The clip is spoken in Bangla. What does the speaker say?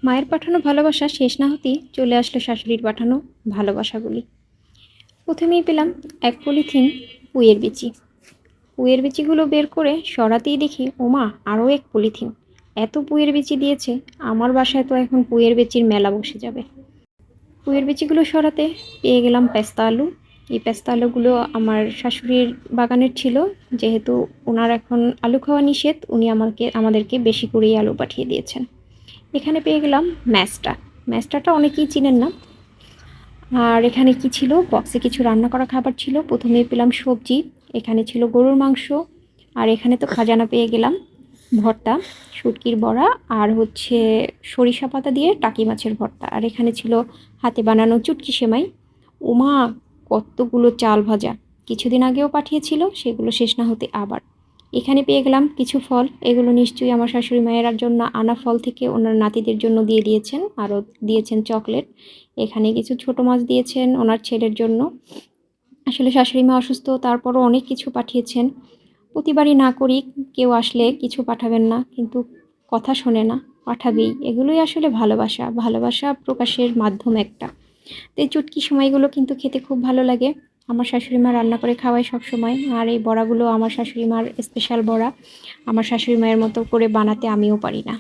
মায়ের পাঠানো ভালোবাসা শেষ না হতেই চলে আসলো শাশুড়ির পাঠানো ভালোবাসাগুলি। প্রথমেই পেলাম এক পলিথিন পুঁইয়ের বিচি। পুঁইয়ের বিচিগুলো বের করে সরাতেই দেখি ওমা আরও এক পলিথিন। এত পুঁইয়ের বিচি দিয়েছে, আমার বাসায় তো এখন পুঁইয়ের বিচির মেলা বসে যাবে। পুঁইয়ের বিচিগুলো সরাতে পেয়ে গেলাম পেস্তা আলু। এই পেস্তা আলুগুলো আমার শাশুড়ির বাগানের ছিল, যেহেতু ওনার এখন আলু খাওয়া নিষেধ, উনি আমাদেরকে বেশি করেই আলু পাঠিয়ে দিয়েছেন। এখানে পেয়ে গেলাম ম্যাস্টা। ম্যাস্টাটা অনেকেই চিনেন না। আর এখানে কি ছিল, বক্সে কিছু রান্না করা খাবার ছিল। প্রথমেই পেলাম সবজি, এখানে ছিল গরুর মাংস। আর এখানে তো খাজানা পেয়ে গেলাম ভর্তা, শুটকির বড়া, আর হচ্ছে সরিষা পাতা দিয়ে টাকি মাছের ভর্তা। আর এখানে ছিল হাতে বানানো চুটকি সেমাই। ওমা, কতগুলো চাল ভাজা! কিছুদিন আগেও পাঠিয়েছিল, সেগুলো শেষ না হতে আবার। এখানে পেয়ে গেলাম কিছু ফল, এগুলো নিশ্চয়ই আমার শাশুড়ি মায়ের জন্য আনা ফল থেকে ওনার নাতিদের জন্য দিয়ে দিয়েছেন, আরও দিয়েছেন চকলেট। এখানে কিছু ছোট মাছ দিয়েছেন ওনার ছেলের জন্য। আসলে শাশুড়ি মা অসুস্থ, তারপরও অনেক কিছু পাঠিয়েছেন। প্রতিবারই না করি, কেউ আসলে কিছু পাঠাবেন না, কিন্তু কথা শোনে না, পাঠাবেই। এগুলোই আসলে ভালোবাসা, ভালোবাসা প্রকাশের মাধ্যম একটা। তো এই চুটকি সময়গুলো কিন্তু খেতে খুব ভালো লাগে। আমার শাশুড়ি মা রান্না করে খাওয়ায় সবসময়। আর এই বড়াগুলো আমার শাশুড়ি মার স্পেশাল বড়া। আমার শাশুড়ি মায়ের মতো করে বানাতে আমিও পারি না।